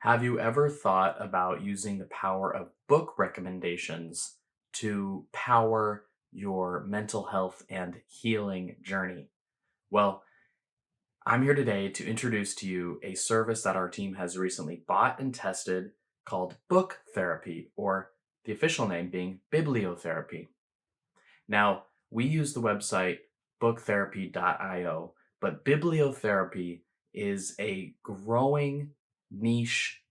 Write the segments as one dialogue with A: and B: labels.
A: Have you ever thought about using the power of book recommendations to power your mental health and healing journey? Well, I'm here today to introduce to you a service that our team has recently bought and tested called book therapy, or the official name being bibliotherapy. Now, we use the website booktherapy.io, but bibliotherapy is a growing niche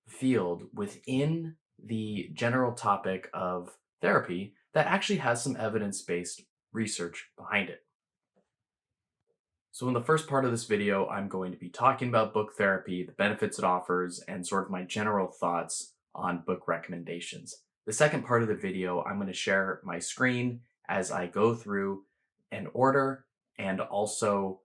A: field within the general topic of therapy that actually has some evidence based research behind it. So, in the first part of this video, I'm going to be talking about book therapy, the benefits it offers, and sort of my general thoughts on book recommendations. The second part of the video, I'm going to share my screen as I go through an order and also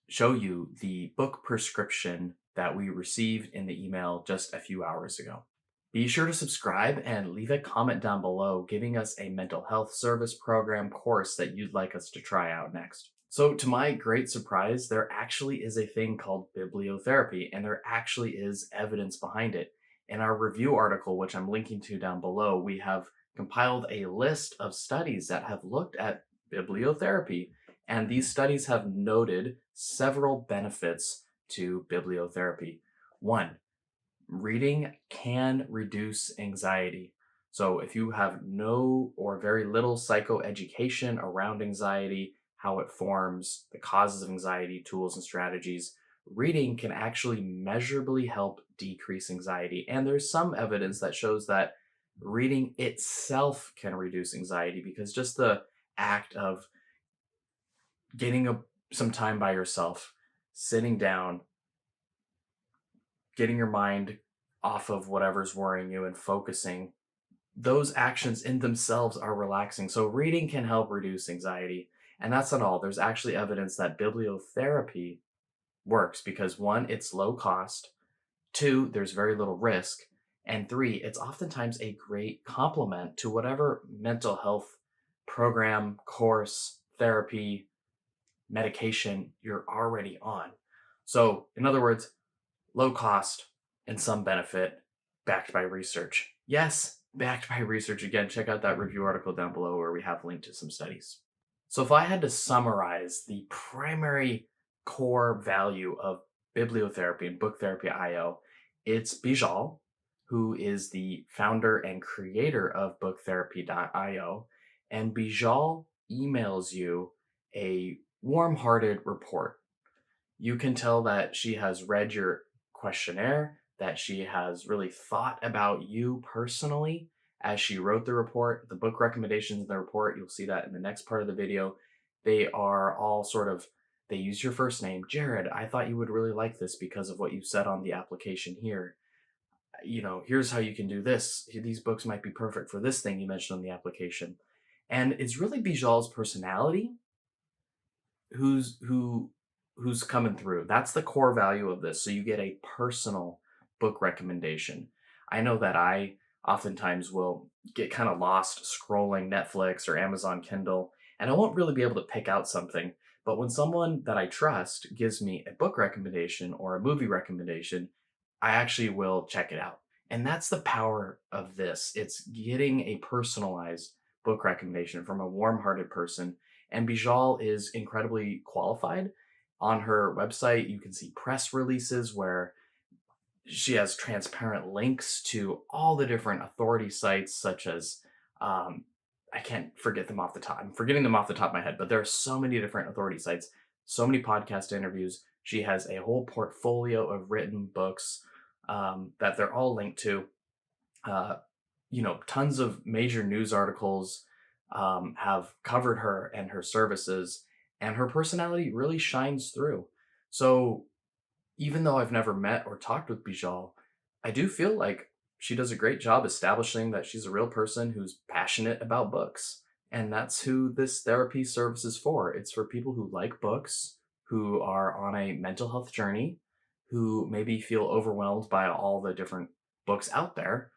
A: show you the book prescription that we received in the email just a few hours ago. Be sure to subscribe and leave a comment down below giving us a mental health service program course that you'd like us to try out next. So, to my great surprise, there actually is a thing called bibliotherapy, and there actually is evidence behind it. In our review article, which I'm linking to down below, we have compiled a list of studies that have looked at bibliotherapy, and these studies have noted several benefits to bibliotherapy. One, reading can reduce anxiety. So, if you have no or very little psychoeducation around anxiety, how it forms, the causes of anxiety, tools, and strategies, reading can actually measurably help decrease anxiety. And there's some evidence that shows that reading itself can reduce anxiety because just the act of some time by yourself, sitting down, getting your mind off of whatever's worrying you and focusing, those actions in themselves are relaxing. So, reading can help reduce anxiety. And that's not all. There's actually evidence that bibliotherapy works because one, it's low cost, two, there's very little risk, and three, it's oftentimes a great complement to whatever mental health program, course, therapy, medication you're already on. So, in other words, low cost and some benefit backed by research. Yes, backed by research. Again, check out that review article down below where we have linked to some studies. So, if I had to summarize the primary core value of bibliotherapy and book therapy IO, it's Bijal, who is the founder and creator of booktherapy.io. And Bijal emails you a warm hearted report. You can tell that she has read your questionnaire, that she has really thought about you personally as she wrote the report. The book recommendations in the report, you'll see that in the next part of the video. They are all they use your first name. Jared, I thought you would really like this because of what you said on the application here. Here's how you can do this. These books might be perfect for this thing you mentioned on the application. And it's really Bijal's personality who's who who's coming through. That's the core value of this. So you get a personal book recommendation. I know that I oftentimes will get kind of lost scrolling Netflix or Amazon Kindle, and I won't really be able to pick out something. But when someone that I trust gives me a book recommendation or a movie recommendation, I actually will check it out. And that's the power of this. It's getting a personalized book recommendation from a warm hearted person. And Bijal is incredibly qualified. On her website, you can see press releases where she has transparent links to all the different authority sites, such as I can't forget them off the top. I'm forgetting them off the top of my head, but there are so many different authority sites, so many podcast interviews. She has a whole portfolio of written books that they're all linked to. Tons of major news articles have covered her and her services, and her personality really shines through. So, even though I've never met or talked with Bijal, I do feel like she does a great job establishing that she's a real person who's passionate about books. And that's who this therapy service is for. It's for people who like books, who are on a mental health journey, who maybe feel overwhelmed by all the different books out there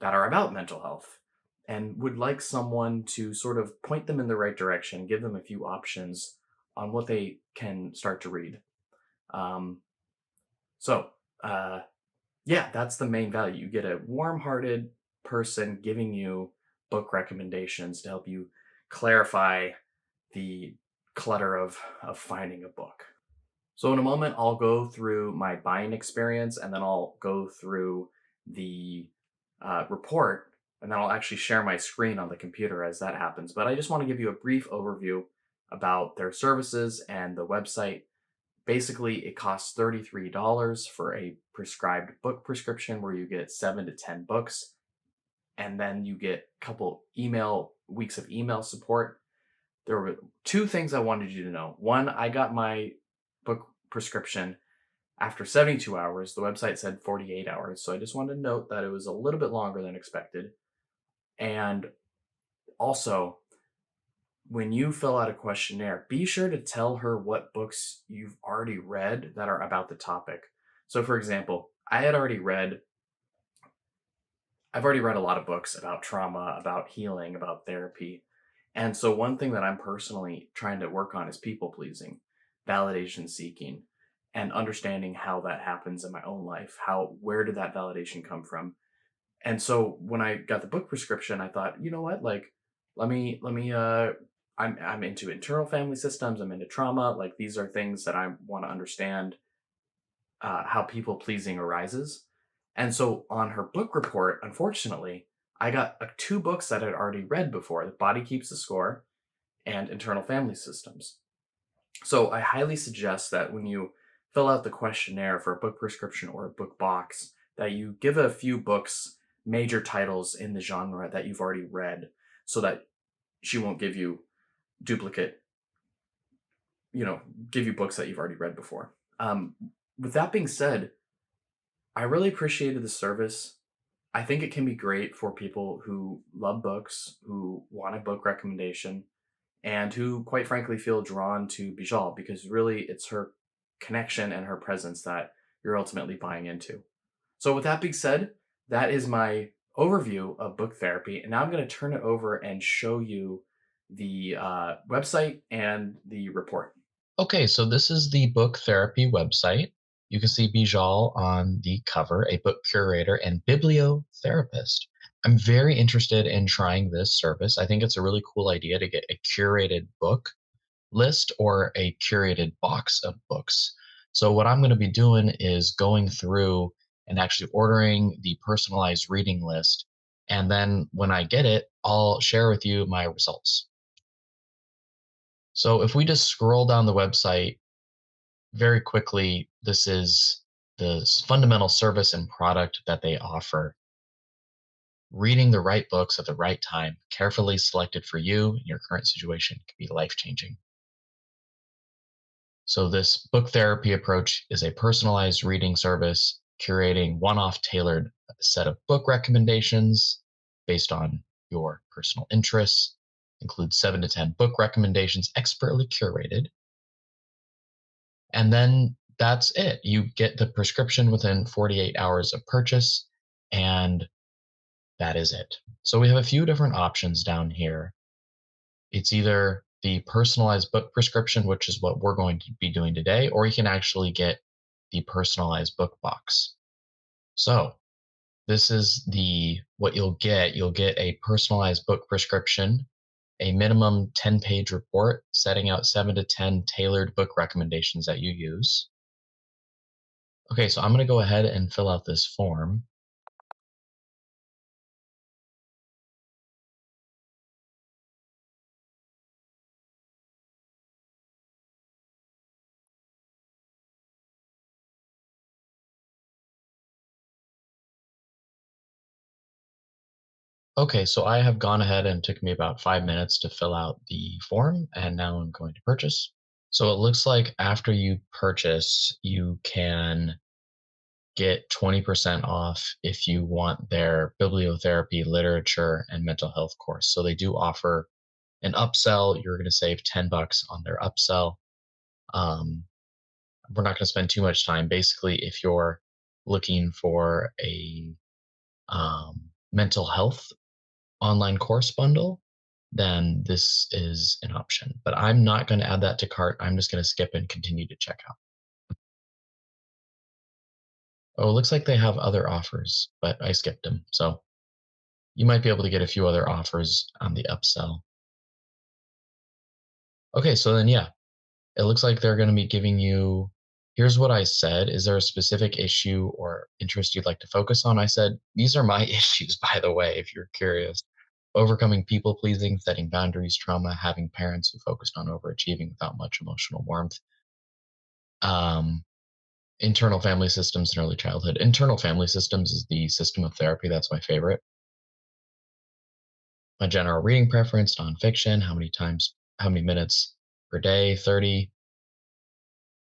A: that are about mental health and would like someone to sort of point them in the right direction, give them a few options on what they can start to read. Um, so, Yeah, that's the main value. You get a warm-hearted person giving you book recommendations to help you clarify the clutter of finding a book. So in a moment, I'll go through my buying experience, and then I'll go through the report, and then I'll actually share my screen on the computer as that happens. But I just want to give you a brief overview about their services and the website. Basically, it costs $33 for a prescribed book prescription where you get 7 to 10 books, and then you get a couple email weeks of email support. There were two things I wanted you to know. One, I got my book prescription after 72 hours. The website said 48 hours. So I just wanted to note that it was a little bit longer than expected. And also, when you fill out a questionnaire, be sure to tell her what books you've already read that are about the topic. So, for example, I've already read a lot of books about trauma, about healing, about therapy. And so, one thing that I'm personally trying to work on is people pleasing, validation seeking, and understanding how that happens in my own life. Where did that validation come from? And so when I got the book prescription, I thought, you know what, like, let me I'm into internal family systems, I'm into trauma, like these are things that I want to understand how people pleasing arises. And so on her book report, unfortunately, I got two books that I'd already read before: The Body Keeps the Score and Internal Family Systems. So I highly suggest that when you fill out the questionnaire for a book prescription or a book box, that you give a few books, major titles in the genre that you've already read, so that she won't give you duplicate, you know, give you books that you've already read before. With that being said, I really appreciated the service. I think it can be great for people who love books, who want a book recommendation, and who, quite frankly, feel drawn to Bijal because really it's her connection and her presence that you're ultimately buying into. So, with that being said, that is my overview of book therapy. And now I'm going to turn it over and show you the website and the report.
B: Okay, so this is the book therapy website. You can see Bijal on the cover, a book curator and bibliotherapist. I'm very interested in trying this service. I think it's a really cool idea to get a curated book list or a curated box of books. So, what I'm going to be doing is going through and actually ordering the personalized reading list. And then when I get it, I'll share with you my results. So, if we just scroll down the website, very quickly, this is the fundamental service and product that they offer. Reading the right books at the right time, carefully selected for you and your current situation, can be life changing. So, this book therapy approach is a personalized reading service, curating one off tailored set of book recommendations based on your personal interests, includes 7 to 10 book recommendations expertly curated. And then that's it. You get the prescription within 48 hours of purchase, and that is it. So we have a few different options down here. It's either the personalized book prescription, which is what we're going to be doing today, or you can actually get the personalized book box. So this is the what you'll get. You'll get a personalized book prescription, a minimum 10-page report setting out 7 to 10 tailored book recommendations that you use. Okay, so I'm going to go ahead and fill out this form. Okay, so I have gone ahead and took me about 5 minutes to fill out the form, and now I'm going to purchase. So it looks like after you purchase, you can get 20% off if you want their bibliotherapy, literature, and mental health course. So they do offer an upsell. You're going to save $10 on their upsell. Um, we're not going to spend too much time. Basically, if you're looking for a mental health online course bundle, then this is an option. But I'm not going to add that to cart. I'm just going to skip and continue to check out. Oh, it looks like they have other offers, but I skipped them. So you might be able to get a few other offers on the upsell. Okay, so then yeah, it looks like they're going to be giving you, here's what I said. Is there a specific issue or interest you'd like to focus on? I said, these are my issues, by the way, if you're curious. Overcoming people pleasing, setting boundaries, trauma, having parents who focused on overachieving without much emotional warmth. Um, Internal family systems in early childhood. Internal family systems is the system of therapy. That's my favorite. My general reading preference, nonfiction, how many minutes per day, 30.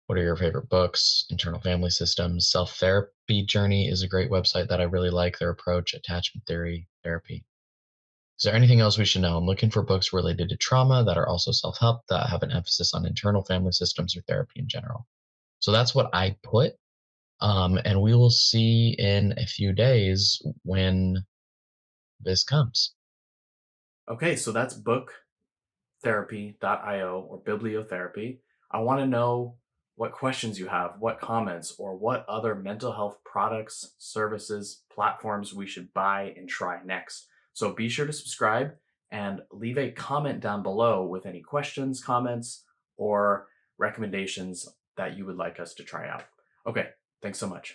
B: What are your favorite books? Internal family systems. Self therapy journey is a great website that I really like their approach, attachment theory, therapy. Is there anything else we should know? I'm looking for books related to trauma that are also self help that have an emphasis on internal family systems or therapy in general. So that's what I put. And we will see in a few days when this comes.
A: Okay, so that's booktherapy.io or bibliotherapy. I want to know what questions you have, what comments, or what other mental health products, services, platforms we should buy and try next. So be sure to subscribe and leave a comment down below with any questions, comments, or recommendations that you would like us to try out. Okay, thanks so much.